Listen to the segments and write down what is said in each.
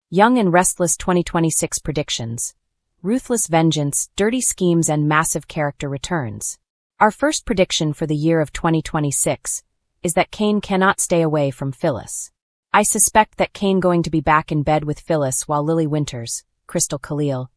Young and Restless 2026 predictions. Ruthless vengeance, dirty schemes and massive character returns. Our first prediction for the year of 2026 is that Kane cannot stay away from Phyllis. I suspect that Kane going to be back in bed with Phyllis while Lily Winters, Crystal Khalil,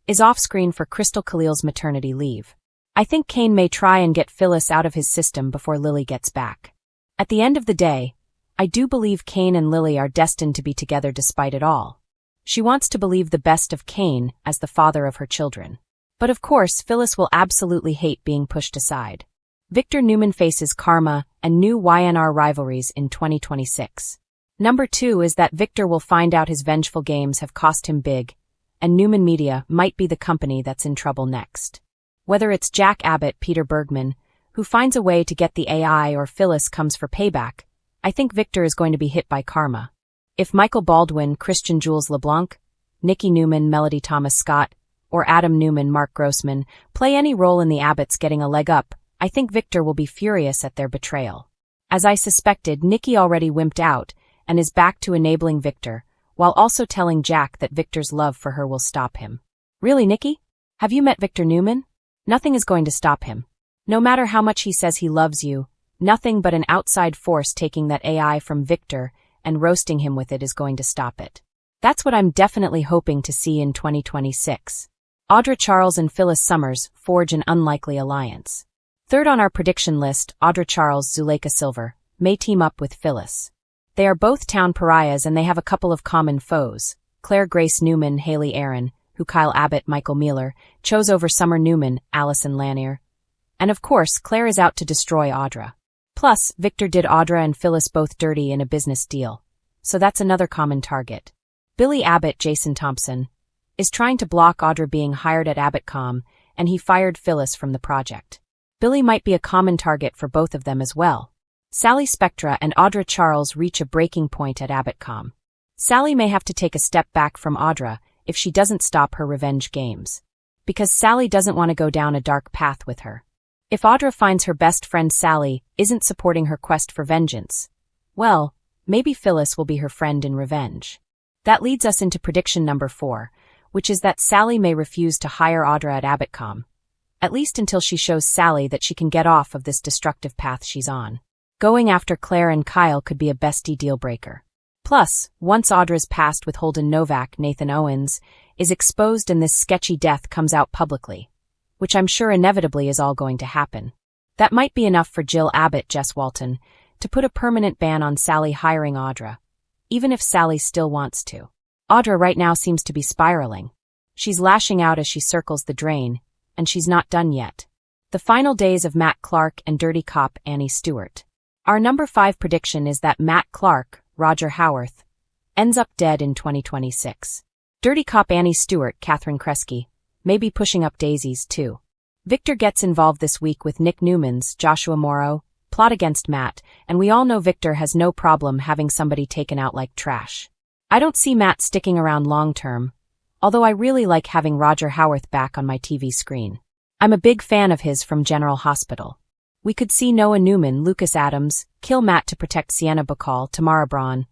is off-screen for Crystal Khalil's maternity leave. I think Kane may try and get Phyllis out of his system before Lily gets back. At the end of the day, I do believe Kane and Lily are destined to be together despite it all. She wants to believe the best of Kane as the father of her children. But of course, Phyllis will absolutely hate being pushed aside. Victor Newman faces karma and new YandR rivalries in 2026. Number 2 is that Victor will find out his vengeful games have cost him big, and Newman Media might be the company that's in trouble next. Whether it's Jack Abbott, Peter Bergman, who finds a way to get the AI, or Phyllis comes for payback, I think Victor is going to be hit by karma. If Michael Baldwin, Christian Jules LeBlanc, Nikki Newman, Melody Thomas Scott, or Adam Newman, Mark Grossman, play any role in the Abbotts getting a leg up, I think Victor will be furious at their betrayal. As I suspected, Nikki already wimped out and is back to enabling Victor, while also telling Jack that Victor's love for her will stop him. Really, Nikki? Have you met Victor Newman? Nothing is going to stop him. No matter how much he says he loves you, nothing but an outside force taking that AI from Victor and roasting him with it is going to stop it. That's what I'm definitely hoping to see in 2026. Audra Charles and Phyllis Summers forge an unlikely alliance. Third on our prediction list, Audra Charles, Zuleika Silver, may team up with Phyllis. They are both town pariahs and they have a couple of common foes. Claire Grace Newman, Haley Aaron, who Kyle Abbott, Michael Mealer, chose over Summer Newman, Allison Lanier. And of course, Claire is out to destroy Audra. Plus, Victor did Audra and Phyllis both dirty in a business deal. So that's another common target. Billy Abbott, Jason Thompson, is trying to block Audra being hired at AbbottCom, and he fired Phyllis from the project. Billy might be a common target for both of them as well. Sally Spectra and Audra Charles reach a breaking point at AbbottCom. Sally may have to take a step back from Audra if she doesn't stop her revenge games. Because Sally doesn't want to go down a dark path with her. If Audra finds her best friend Sally isn't supporting her quest for vengeance, well, maybe Phyllis will be her friend in revenge. That leads us into prediction number 4, which is that Sally may refuse to hire Audra at AbbottCom, at least until she shows Sally that she can get off of this destructive path she's on. Going after Claire and Kyle could be a bestie deal breaker. Plus, once Audra's past with Holden Novak, Nathan Owens, is exposed and this sketchy death comes out publicly, which I'm sure inevitably is all going to happen, that might be enough for Jill Abbott, Jess Walton, to put a permanent ban on Sally hiring Audra, even if Sally still wants to. Audra right now seems to be spiraling. She's lashing out as she circles the drain, and she's not done yet. The final days of Matt Clark and dirty cop Annie Stewart. Our number 5 prediction is that Matt Clark, Roger Howarth, ends up dead in 2026. Dirty cop Annie Stewart, Catherine Kresge, may be pushing up daisies too. Victor gets involved this week with Nick Newman's Joshua Morrow plot against Matt, and we all know Victor has no problem having somebody taken out like trash. I don't see Matt sticking around long term, although I really like having Roger Howarth back on my TV screen. I'm a big fan of his from General Hospital. We could see Noah Newman, Lucas Adams, kill Matt to protect Sienna Bacall, Tamara Braun,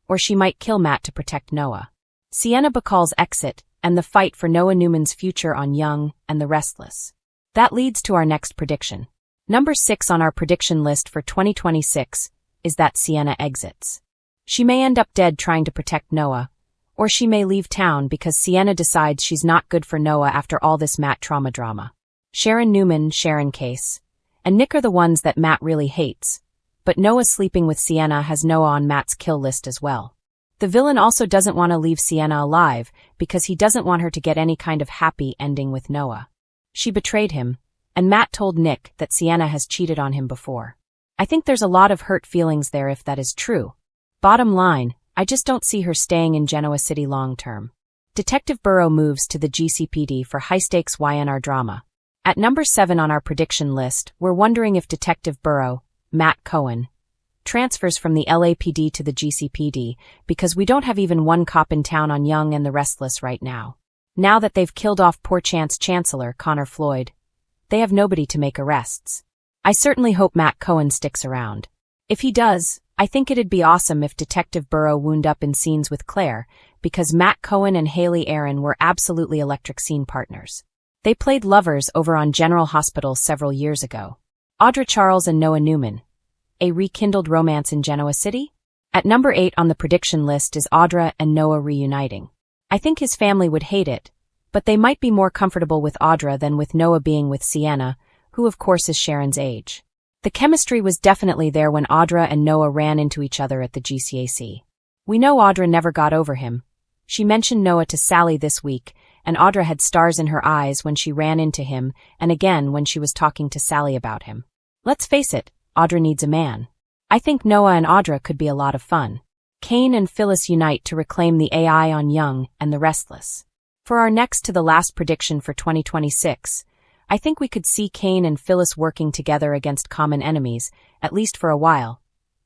or she might kill Matt to protect Noah. Sienna Bacall's exit and the fight for Noah Newman's future on Young and the Restless. That leads to our next prediction. Number 6 on our prediction list for 2026 is that Sienna exits. She may end up dead trying to protect Noah, or she may leave town because Sienna decides she's not good for Noah after all this Matt trauma drama. Sharon Newman, Sharon Case, and Nick are the ones that Matt really hates, but Noah sleeping with Sienna has Noah on Matt's kill list as well. The villain also doesn't want to leave Sienna alive because he doesn't want her to get any kind of happy ending with Noah. She betrayed him, and Matt told Nick that Sienna has cheated on him before. I think there's a lot of hurt feelings there if that is true. Bottom line, I just don't see her staying in Genoa City long term. Detective Burrow moves to the GCPD for high-stakes YandR drama. At number 7 on our prediction list, we're wondering if Detective Burrow, Matt Cohen, transfers from the LAPD to the GCPD because we don't have even one cop in town on Young and the Restless right now. Now that they've killed off poor Chance Chancellor Connor Floyd, they have nobody to make arrests. I certainly hope Matt Cohen sticks around. If he does, I think it'd be awesome if Detective Burrow wound up in scenes with Claire, because Matt Cohen and Haley Aaron were absolutely electric scene partners. They played lovers over on General Hospital several years ago. Audra Charles and Noah Newman. A rekindled romance in Genoa City? At number 8 on the prediction list is Audra and Noah reuniting. I think his family would hate it, but they might be more comfortable with Audra than with Noah being with Sienna, who of course is Sharon's age. The chemistry was definitely there when Audra and Noah ran into each other at the GCAC. We know Audra never got over him. She mentioned Noah to Sally this week, and Audra had stars in her eyes when she ran into him and again when she was talking to Sally about him. Let's face it, Audra needs a man. I think Noah and Audra could be a lot of fun. Kane and Phyllis unite to reclaim the AI on Young and the Restless. For our next to the last prediction for 2026, I think we could see Kane and Phyllis working together against common enemies, at least for a while.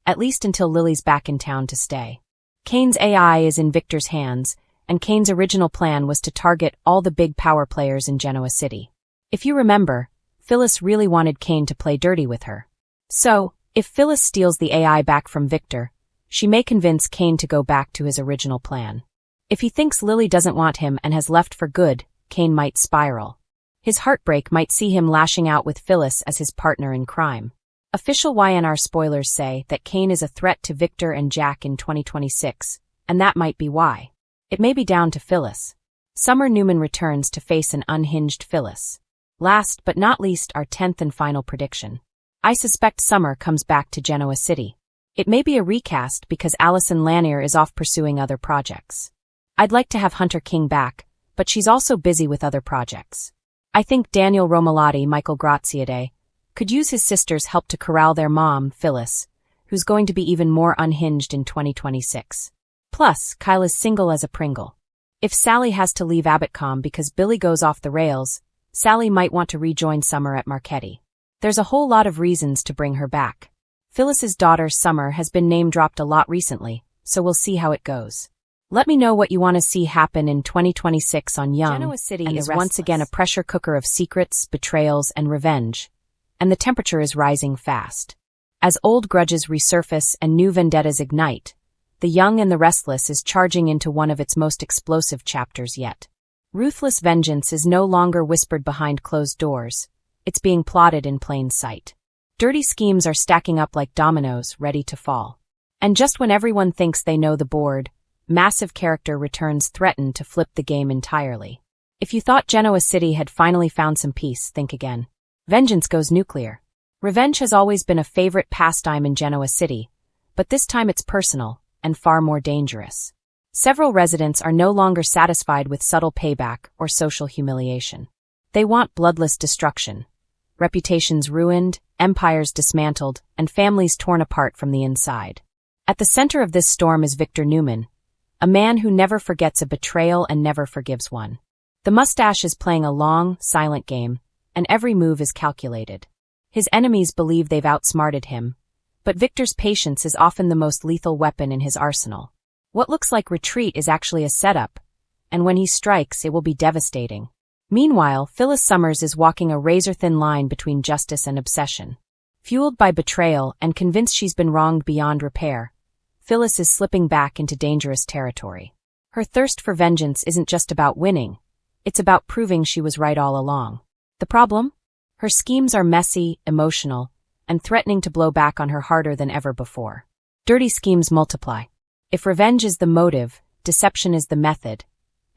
At least until Lily's back in town to stay. Kane's AI is in Victor's hands, and Kane's original plan was to target all the big power players in Genoa City. If you remember, Phyllis really wanted Kane to play dirty with her. So, if Phyllis steals the AI back from Victor, she may convince Kane to go back to his original plan. If he thinks Lily doesn't want him and has left for good, Kane might spiral. His heartbreak might see him lashing out with Phyllis as his partner in crime. Official YandR spoilers say that Kane is a threat to Victor and Jack in 2026, and that might be why. It may be down to Phyllis. Summer Newman returns to face an unhinged Phyllis. Last but not least, our 10th and final prediction. I suspect Summer comes back to Genoa City. It may be a recast because Allison Lanier is off pursuing other projects. I'd like to have Hunter King back, but she's also busy with other projects. I think Daniel Romalotti, Michael Graziade, could use his sister's help to corral their mom, Phyllis, who's going to be even more unhinged in 2026. Plus, Kyle is single as a Pringle. If Sally has to leave Abbotcom because Billy goes off the rails, Sally might want to rejoin Summer at Marchetti. There's a whole lot of reasons to bring her back. Phyllis's daughter, Summer, has been name-dropped a lot recently, so we'll see how it goes. Let me know what you want to see happen in 2026 on Young. Genoa City is once again a pressure cooker of secrets, betrayals, and revenge. And the temperature is rising fast. As old grudges resurface and new vendettas ignite, The Young and the Restless is charging into one of its most explosive chapters yet. Ruthless vengeance is no longer whispered behind closed doors. It's being plotted in plain sight. Dirty schemes are stacking up like dominoes, ready to fall. And just when everyone thinks they know the board, massive character returns threaten to flip the game entirely. If you thought Genoa City had finally found some peace, think again. Vengeance goes nuclear. Revenge has always been a favorite pastime in Genoa City, but this time it's personal and far more dangerous. Several residents are no longer satisfied with subtle payback or social humiliation. They want bloodless destruction. Reputations ruined, empires dismantled, and families torn apart from the inside. At the center of this storm is Victor Newman, a man who never forgets a betrayal and never forgives one. The mustache is playing a long, silent game, and every move is calculated. His enemies believe they've outsmarted him, but Victor's patience is often the most lethal weapon in his arsenal. What looks like retreat is actually a setup, and when he strikes, it will be devastating. Meanwhile, Phyllis Summers is walking a razor-thin line between justice and obsession. Fueled by betrayal and convinced she's been wronged beyond repair, Phyllis is slipping back into dangerous territory. Her thirst for vengeance isn't just about winning, it's about proving she was right all along. The problem? Her schemes are messy, emotional, and threatening to blow back on her harder than ever before. Dirty schemes multiply. If revenge is the motive, deception is the method,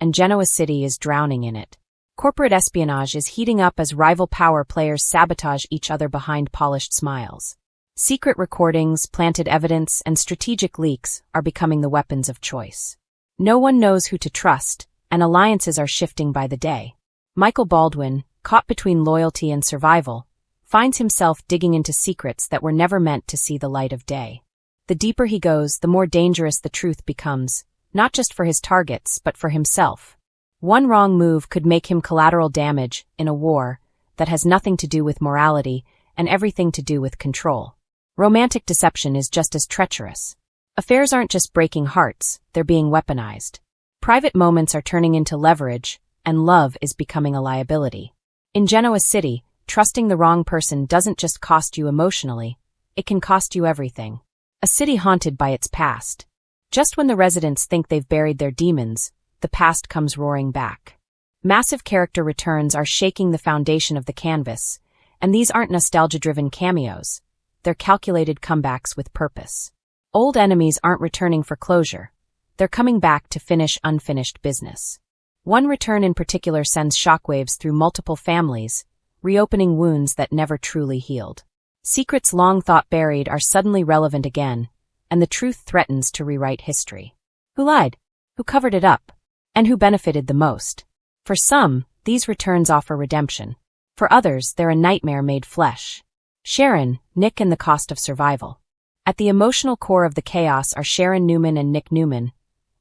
and Genoa City is drowning in it. Corporate espionage is heating up as rival power players sabotage each other behind polished smiles. Secret recordings, planted evidence, and strategic leaks are becoming the weapons of choice. No one knows who to trust, and alliances are shifting by the day. Michael Baldwin, caught between loyalty and survival, finds himself digging into secrets that were never meant to see the light of day. The deeper he goes, the more dangerous the truth becomes, not just for his targets, but for himself. One wrong move could make him collateral damage in a war that has nothing to do with morality and everything to do with control. Romantic deception is just as treacherous. Affairs aren't just breaking hearts, they're being weaponized. Private moments are turning into leverage, and love is becoming a liability. In Genoa City, trusting the wrong person doesn't just cost you emotionally, it can cost you everything. A city haunted by its past. Just when the residents think they've buried their demons, the past comes roaring back. Massive character returns are shaking the foundation of the canvas, and these aren't nostalgia-driven cameos. They're calculated comebacks with purpose. Old enemies aren't returning for closure. They're coming back to finish unfinished business. One return in particular sends shockwaves through multiple families, reopening wounds that never truly healed. Secrets long thought buried are suddenly relevant again, and the truth threatens to rewrite history. Who lied? Who covered it up? And who benefited the most? For some, these returns offer redemption. For others, they're a nightmare made flesh. Sharon, Nick, and the cost of survival. At the emotional core of the chaos are Sharon Newman and Nick Newman,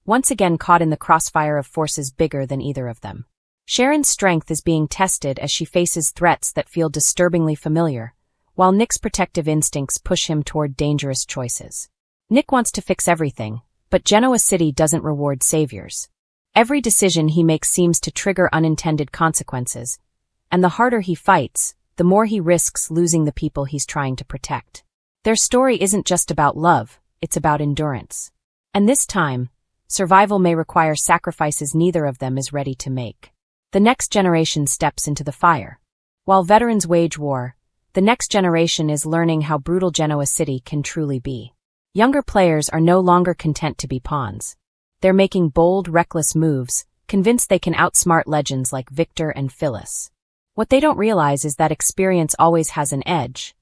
once again caught in the crossfire of forces bigger than either of them. Sharon's strength is being tested as she faces threats that feel disturbingly familiar, while Nick's protective instincts push him toward dangerous choices. Nick wants to fix everything, but Genoa City doesn't reward saviors. Every decision he makes seems to trigger unintended consequences, and the harder he fights, the more he risks losing the people he's trying to protect. Their story isn't just about love, it's about endurance. And this time, survival may require sacrifices neither of them is ready to make. The next generation steps into the fire. While veterans wage war, the next generation is learning how brutal Genoa City can truly be. Younger players are no longer content to be pawns. They're making bold, reckless moves, convinced they can outsmart legends like Victor and Phyllis. What they don't realize is that experience always has an edge,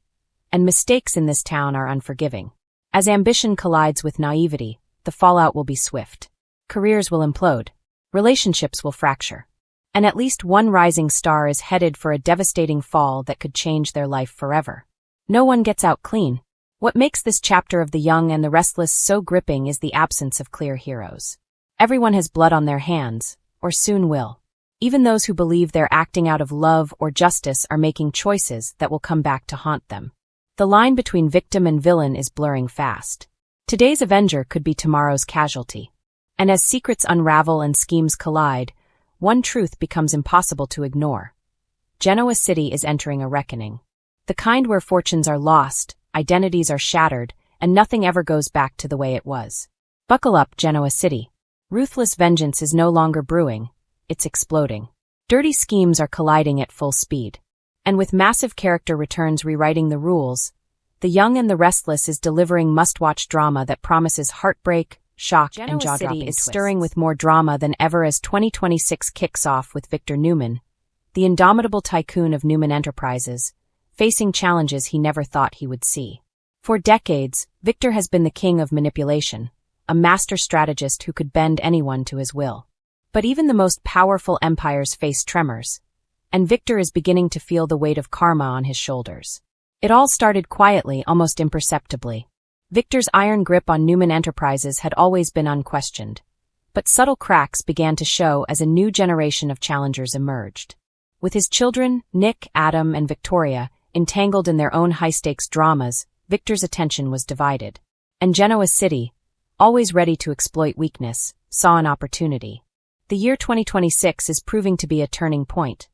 and mistakes in this town are unforgiving. As ambition collides with naivety, the fallout will be swift. Careers will implode. Relationships will fracture. And at least one rising star is headed for a devastating fall that could change their life forever. No one gets out clean. What makes this chapter of The Young and the Restless so gripping is the absence of clear heroes. Everyone has blood on their hands, or soon will. Even those who believe they're acting out of love or justice are making choices that will come back to haunt them. The line between victim and villain is blurring fast. Today's Avenger could be tomorrow's casualty. And as secrets unravel and schemes collide, one truth becomes impossible to ignore. Genoa City is entering a reckoning. The kind where fortunes are lost, identities are shattered, and nothing ever goes back to the way it was. Buckle up, Genoa City. Ruthless vengeance is no longer brewing, it's exploding. Dirty schemes are colliding at full speed. And with massive character returns rewriting the rules, The Young and the Restless is delivering must-watch drama that promises heartbreak, shock, and jaw-dropping twists. Stirring with more drama than ever as 2026 kicks off with Victor Newman, the indomitable tycoon of Newman Enterprises, facing challenges he never thought he would see. For decades, Victor has been the king of manipulation, a master strategist who could bend anyone to his will. But even the most powerful empires face tremors, and Victor is beginning to feel the weight of karma on his shoulders. It all started quietly, almost imperceptibly. Victor's iron grip on Newman Enterprises had always been unquestioned, but subtle cracks began to show as a new generation of challengers emerged. With his children, Nick, Adam, and Victoria, entangled in their own high-stakes dramas, Victor's attention was divided. And Genoa City, always ready to exploit weakness, saw an opportunity. The year 2026 is proving to be a turning point.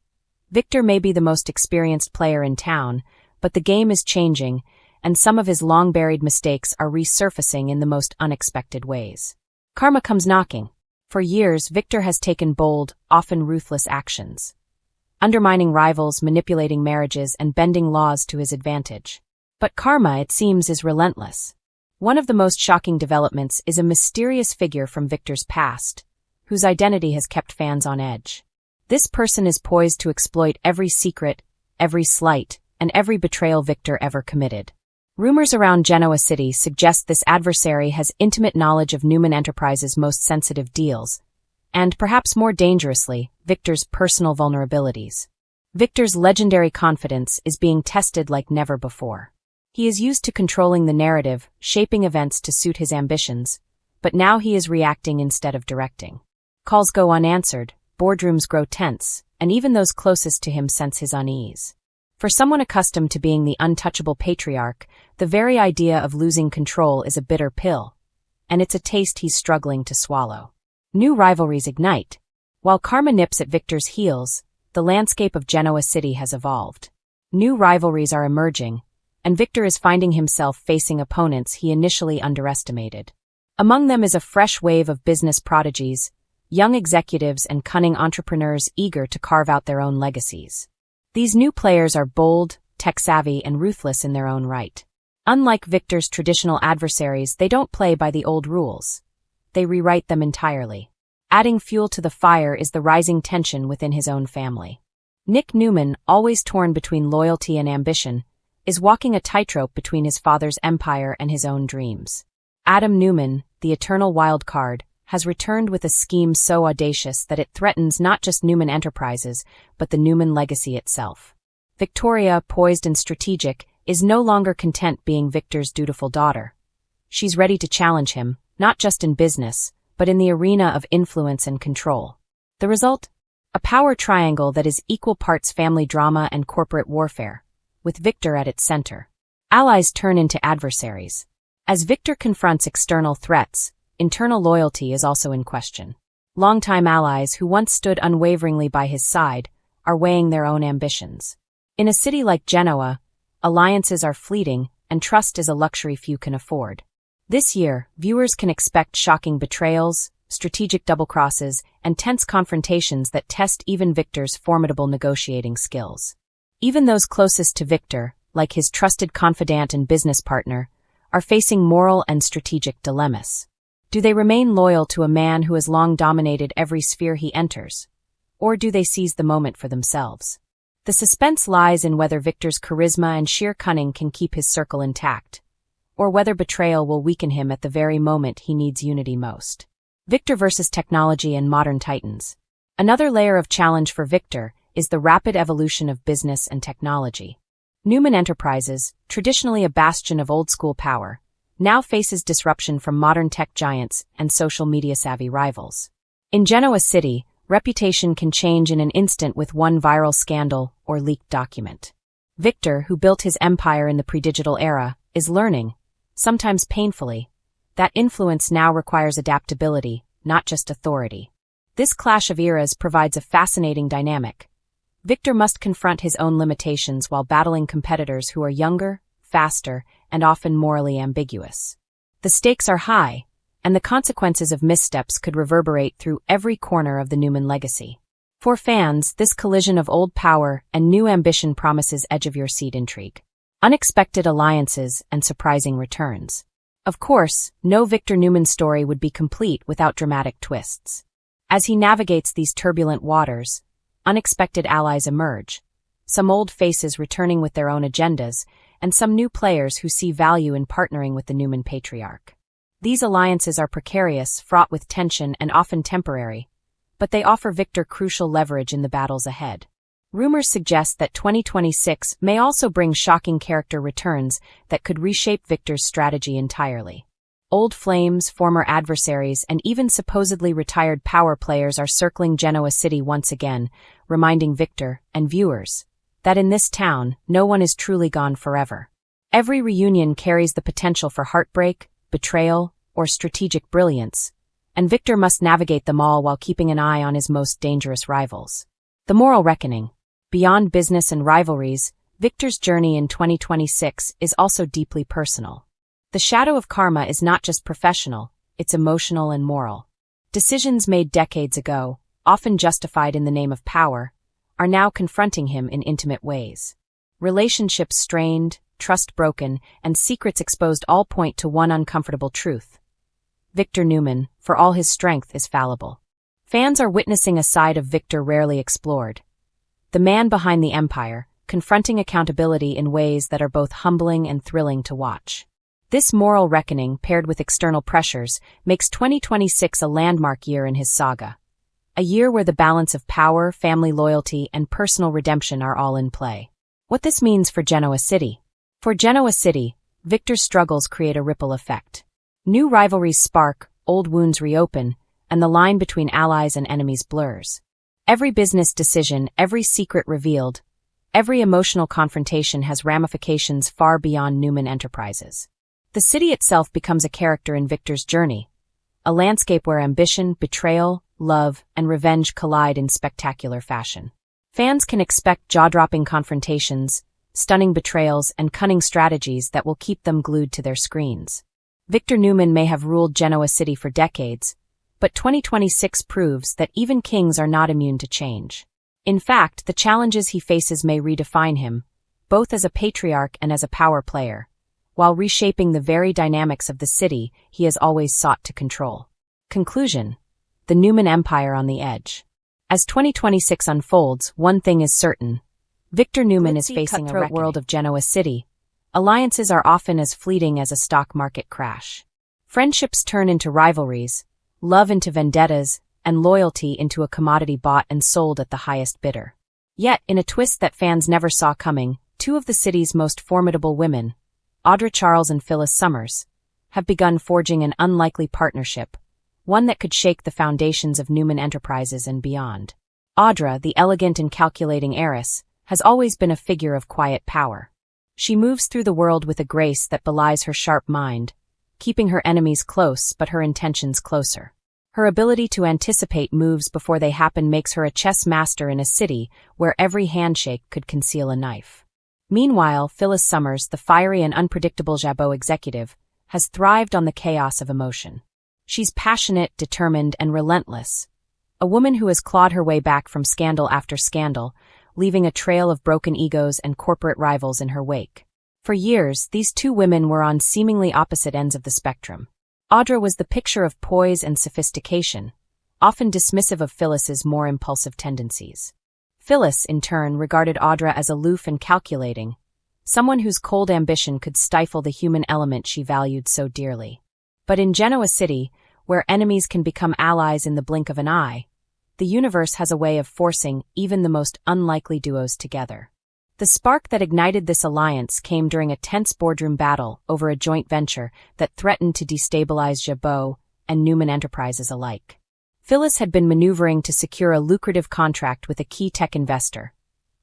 Victor may be the most experienced player in town, but the game is changing, and some of his long-buried mistakes are resurfacing in the most unexpected ways. Karma comes knocking. For years, Victor has taken bold, often ruthless actions, undermining rivals, manipulating marriages, and bending laws to his advantage. But karma, it seems, is relentless. One of the most shocking developments is a mysterious figure from Victor's past, whose identity has kept fans on edge. This person is poised to exploit every secret, every slight, and every betrayal Victor ever committed. Rumors around Genoa City suggest this adversary has intimate knowledge of Newman Enterprises' most sensitive deals, and, perhaps more dangerously, Victor's personal vulnerabilities. Victor's legendary confidence is being tested like never before. He is used to controlling the narrative, shaping events to suit his ambitions, but now he is reacting instead of directing. Calls go unanswered, boardrooms grow tense, and even those closest to him sense his unease. For someone accustomed to being the untouchable patriarch, the very idea of losing control is a bitter pill, and it's a taste he's struggling to swallow. New rivalries ignite. While karma nips at Victor's heels, the landscape of Genoa City has evolved. New rivalries are emerging, and Victor is finding himself facing opponents he initially underestimated. Among them is a fresh wave of business prodigies, young executives and cunning entrepreneurs eager to carve out their own legacies. These new players are bold, tech-savvy, and ruthless in their own right. Unlike Victor's traditional adversaries, they don't play by the old rules. They rewrite them entirely. Adding fuel to the fire is the rising tension within his own family. Nick Newman, always torn between loyalty and ambition, is walking a tightrope between his father's empire and his own dreams. Adam Newman, the eternal wild card, has returned with a scheme so audacious that it threatens not just Newman Enterprises, but the Newman legacy itself. Victoria, poised and strategic, is no longer content being Victor's dutiful daughter. She's ready to challenge him, not just in business, but in the arena of influence and control. The result? A power triangle that is equal parts family drama and corporate warfare, with Victor at its center. Allies turn into adversaries. As Victor confronts external threats, internal loyalty is also in question. Longtime allies who once stood unwaveringly by his side are weighing their own ambitions. In a city like Genoa, alliances are fleeting and trust is a luxury few can afford. This year, viewers can expect shocking betrayals, strategic double-crosses, and tense confrontations that test even Victor's formidable negotiating skills. Even those closest to Victor, like his trusted confidant and business partner, are facing moral and strategic dilemmas. Do they remain loyal to a man who has long dominated every sphere he enters? Or do they seize the moment for themselves? The suspense lies in whether Victor's charisma and sheer cunning can keep his circle intact, or whether betrayal will weaken him at the very moment he needs unity most. Victor versus technology and modern titans. Another layer of challenge for Victor is the rapid evolution of business and technology. Newman Enterprises, traditionally a bastion of old-school power, now faces disruption from modern tech giants and social media-savvy rivals. In Genoa City, reputation can change in an instant with one viral scandal or leaked document. Victor, who built his empire in the pre-digital era, is learning, sometimes painfully, that influence now requires adaptability, not just authority. This clash of eras provides a fascinating dynamic. Victor must confront his own limitations while battling competitors who are younger, faster, and often morally ambiguous. The stakes are high, and the consequences of missteps could reverberate through every corner of the Newman legacy. For fans, this collision of old power and new ambition promises edge-of-your-seat intrigue, unexpected alliances, and surprising returns. Of course, no Victor Newman story would be complete without dramatic twists. As he navigates these turbulent waters, unexpected allies emerge, some old faces returning with their own agendas, and some new players who see value in partnering with the Newman patriarch. These alliances are precarious, fraught with tension, and often temporary, but they offer Victor crucial leverage in the battles ahead. Rumors suggest that 2026 may also bring shocking character returns that could reshape Victor's strategy entirely. Old flames, former adversaries, and even supposedly retired power players are circling Genoa City once again, reminding Victor and viewers that in this town, no one is truly gone forever. Every reunion carries the potential for heartbreak, betrayal, or strategic brilliance, and Victor must navigate them all while keeping an eye on his most dangerous rivals. The moral reckoning. Beyond business and rivalries, Victor's journey in 2026 is also deeply personal. The shadow of karma is not just professional, it's emotional and moral. Decisions made decades ago, often justified in the name of power, are now confronting him in intimate ways. Relationships strained, trust broken, and secrets exposed all point to one uncomfortable truth. Victor Newman, for all his strength, is fallible. Fans are witnessing a side of Victor rarely explored. The man behind the empire, confronting accountability in ways that are both humbling and thrilling to watch. This moral reckoning, paired with external pressures, makes 2026 a landmark year in his saga. A year where the balance of power, family loyalty, and personal redemption are all in play. What this means for Genoa City. For Genoa City, Victor's struggles create a ripple effect. New rivalries spark, old wounds reopen, and the line between allies and enemies blurs. Every business decision, every secret revealed, every emotional confrontation has ramifications far beyond Newman Enterprises. The city itself becomes a character in Victor's journey, a landscape where ambition, betrayal, love, and revenge collide in spectacular fashion. Fans can expect jaw-dropping confrontations, stunning betrayals, and cunning strategies that will keep them glued to their screens. Victor Newman may have ruled Genoa City for decades, but 2026 proves that even kings are not immune to change. In fact, the challenges he faces may redefine him, both as a patriarch and as a power player, while reshaping the very dynamics of the city he has always sought to control. Conclusion: the Newman Empire on the edge. As 2026 unfolds, one thing is certain. Victor Newman is facing a reckoning. World of Genoa City. Alliances are often as fleeting as a stock market crash. Friendships turn into rivalries, love into vendettas, and loyalty into a commodity bought and sold at the highest bidder. Yet, in a twist that fans never saw coming, two of the city's most formidable women, Audra Charles and Phyllis Summers, have begun forging an unlikely partnership, one that could shake the foundations of Newman Enterprises and beyond. Audra, the elegant and calculating heiress, has always been a figure of quiet power. She moves through the world with a grace that belies her sharp mind, keeping her enemies close but her intentions closer. Her ability to anticipate moves before they happen makes her a chess master in a city where every handshake could conceal a knife. Meanwhile, Phyllis Summers, the fiery and unpredictable Jabot executive, has thrived on the chaos of emotion. She's passionate, determined, and relentless, a woman who has clawed her way back from scandal after scandal, leaving a trail of broken egos and corporate rivals in her wake. For years, these two women were on seemingly opposite ends of the spectrum. Audra was the picture of poise and sophistication, often dismissive of Phyllis's more impulsive tendencies. Phyllis, in turn, regarded Audra as aloof and calculating, someone whose cold ambition could stifle the human element she valued so dearly. But in Genoa City, where enemies can become allies in the blink of an eye, the universe has a way of forcing even the most unlikely duos together. The spark that ignited this alliance came during a tense boardroom battle over a joint venture that threatened to destabilize Jabot and Newman Enterprises alike. Phyllis had been maneuvering to secure a lucrative contract with a key tech investor,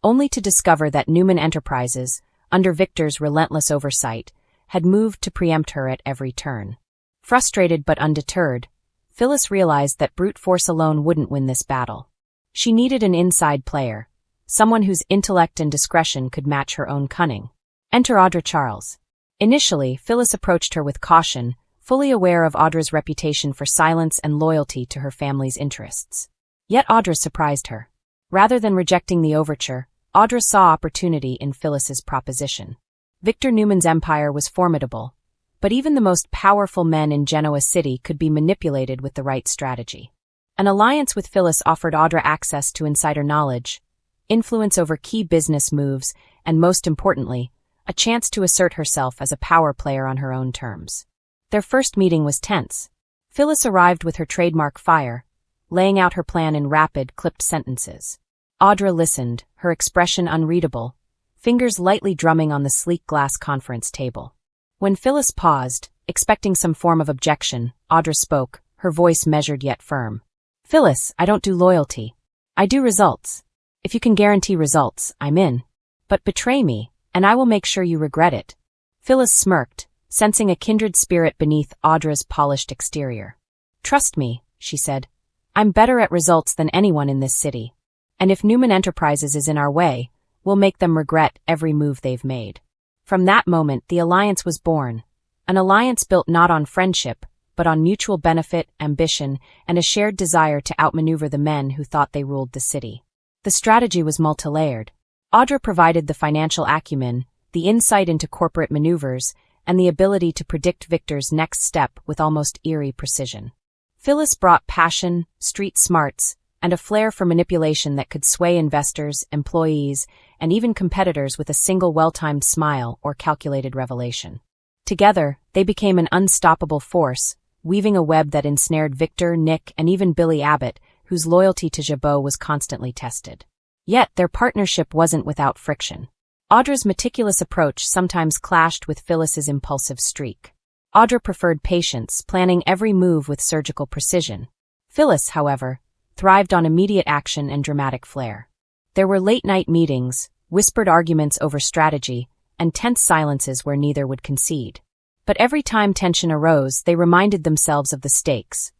only to discover that Newman Enterprises, under Victor's relentless oversight, had moved to preempt her at every turn. Frustrated but undeterred, Phyllis realized that brute force alone wouldn't win this battle. She needed an inside player, someone whose intellect and discretion could match her own cunning. Enter Audra Charles. Initially, Phyllis approached her with caution, fully aware of Audra's reputation for silence and loyalty to her family's interests. Yet Audra surprised her. Rather than rejecting the overture, Audra saw opportunity in Phyllis's proposition. Victor Newman's empire was formidable, but even the most powerful men in Genoa City could be manipulated with the right strategy. An alliance with Phyllis offered Audra access to insider knowledge, influence over key business moves, and most importantly, a chance to assert herself as a power player on her own terms. Their first meeting was tense. Phyllis arrived with her trademark fire, laying out her plan in rapid, clipped sentences. Audra listened, her expression unreadable, fingers lightly drumming on the sleek glass conference table. When Phyllis paused, expecting some form of objection, Audra spoke, her voice measured yet firm. "Phyllis, I don't do loyalty. I do results. If you can guarantee results, I'm in. But betray me, and I will make sure you regret it." Phyllis smirked, sensing a kindred spirit beneath Audra's polished exterior. "Trust me," she said. "I'm better at results than anyone in this city. And if Newman Enterprises is in our way, we'll make them regret every move they've made." From that moment, the alliance was born. An alliance built not on friendship, but on mutual benefit, ambition, and a shared desire to outmaneuver the men who thought they ruled the city. The strategy was multi-layered. Audra provided the financial acumen, the insight into corporate maneuvers, and the ability to predict Victor's next step with almost eerie precision. Phyllis brought passion, street smarts, and a flair for manipulation that could sway investors, employees, and even competitors with a single well-timed smile or calculated revelation. Together, they became an unstoppable force, weaving a web that ensnared Victor, Nick, and even Billy Abbott, whose loyalty to Jabot was constantly tested. Yet, their partnership wasn't without friction. Audra's meticulous approach sometimes clashed with Phyllis's impulsive streak. Audra preferred patience, planning every move with surgical precision. Phyllis, however, thrived on immediate action and dramatic flair. There were late-night meetings, whispered arguments over strategy, and tense silences where neither would concede. But every time tension arose, they reminded themselves of the stakes: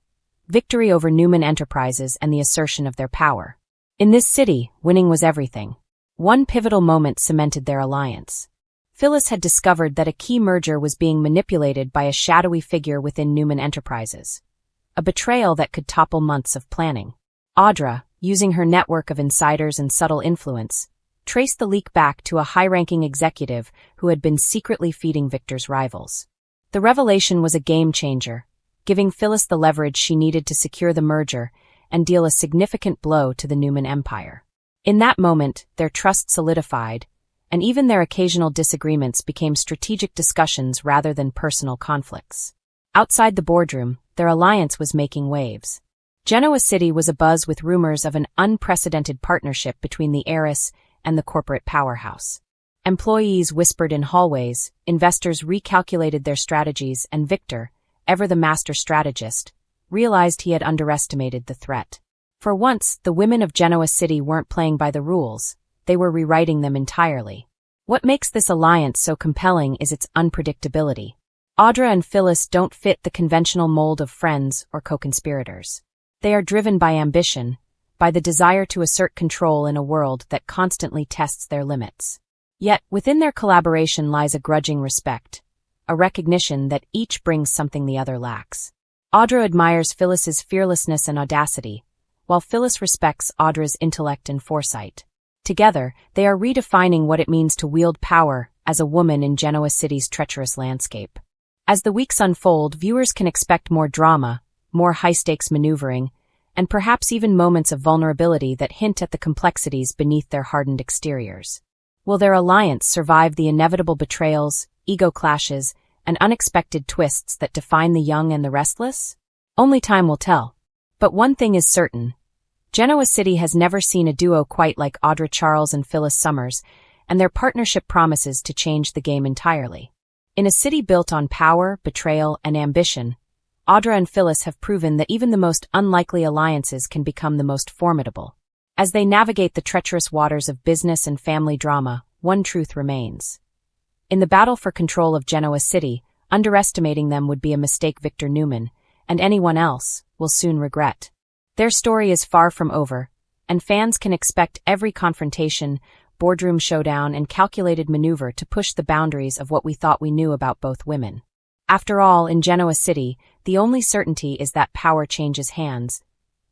victory over Newman Enterprises and the assertion of their power. In this city, winning was everything. One pivotal moment cemented their alliance. Phyllis had discovered that a key merger was being manipulated by a shadowy figure within Newman Enterprises. A betrayal that could topple months of planning. Audra, using her network of insiders and subtle influence, traced the leak back to a high-ranking executive who had been secretly feeding Victor's rivals. The revelation was a game-changer, giving Phyllis the leverage she needed to secure the merger and deal a significant blow to the Newman empire. In that moment, their trust solidified, and even their occasional disagreements became strategic discussions rather than personal conflicts. Outside the boardroom, their alliance was making waves. Genoa City was abuzz with rumors of an unprecedented partnership between the heiress and the corporate powerhouse. Employees whispered in hallways, investors recalculated their strategies, and Victor, ever the master strategist, realized he had underestimated the threat. For once, the women of Genoa City weren't playing by the rules, they were rewriting them entirely. What makes this alliance so compelling is its unpredictability. Audra and Phyllis don't fit the conventional mold of friends or co-conspirators. They are driven by ambition, by the desire to assert control in a world that constantly tests their limits. Yet, within their collaboration lies a grudging respect, a recognition that each brings something the other lacks. Audra admires Phyllis's fearlessness and audacity, while Phyllis respects Audra's intellect and foresight. Together, they are redefining what it means to wield power as a woman in Genoa City's treacherous landscape. As the weeks unfold, viewers can expect more drama, more high-stakes maneuvering, and perhaps even moments of vulnerability that hint at the complexities beneath their hardened exteriors. Will their alliance survive the inevitable betrayals, ego clashes, and unexpected twists that define the young and the restless? Only time will tell. But one thing is certain. Genoa City has never seen a duo quite like Audra Charles and Phyllis Summers, and their partnership promises to change the game entirely. In a city built on power, betrayal, and ambition, Audra and Phyllis have proven that even the most unlikely alliances can become the most formidable. As they navigate the treacherous waters of business and family drama, one truth remains. In the battle for control of Genoa City, underestimating them would be a mistake Victor Newman, and anyone else, will soon regret. Their story is far from over, and fans can expect every confrontation, boardroom showdown, and calculated maneuver to push the boundaries of what we thought we knew about both women. After all, in Genoa City, the only certainty is that power changes hands,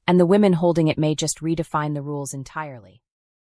and the women holding it may just redefine the rules entirely.